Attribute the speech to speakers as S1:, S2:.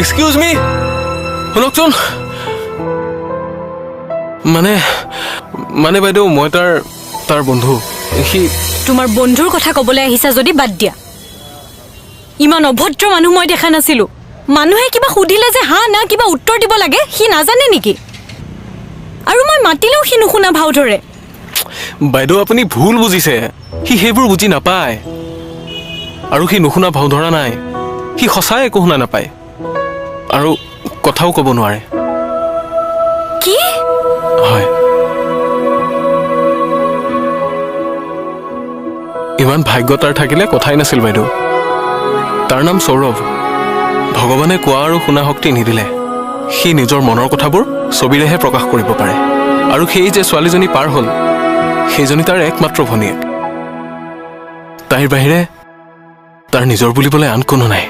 S1: Excuse মি, শুনকচোন। মানে বাইদেউ মই তাৰ বন্ধু। সি
S2: তোমাৰ বন্ধুৰ কথা ক'বলৈ আহিছা যদি বাদ দিয়া। ইমান অভদ্ৰ মানুহ মই দেখা নাছিলো। মানুহে কিবা সুধিলে যে হা না কিবা উত্তৰ দিব লাগে সি নাজানে নেকি? আৰু মই মাতিলেও সি নুশুনা ভাও ধৰে।
S1: বাইদেউ আপুনি ভুল বুজিছে, সি সেইবোৰ বুজি নাপায়। আৰু সি নুশুনা ভাও ধৰা নাই, সি সঁচাই একো শুনা নাপায় আৰু কথাও ক'ব নোৱাৰে।
S2: কি?
S1: হয়, ইমান ভাগ্য তাৰ থাকিলে কথাই নাছিল বাইদেউ। তাৰ নাম সৌৰভ। ভগৱানে কোৱা আৰু শুনা শক্তি নিদিলে সি নিজৰ মনৰ কথাবোৰ ছবিৰেহে প্ৰকাশ কৰিব পাৰে। আৰু সেই যে ছোৱালীজনী পাৰ হ'ল সেইজনী তাৰ একমাত্ৰ ভনীয়েক। তাইৰ বাহিৰে তাৰ নিজৰ বুলিবলৈ আন কোনো নাই।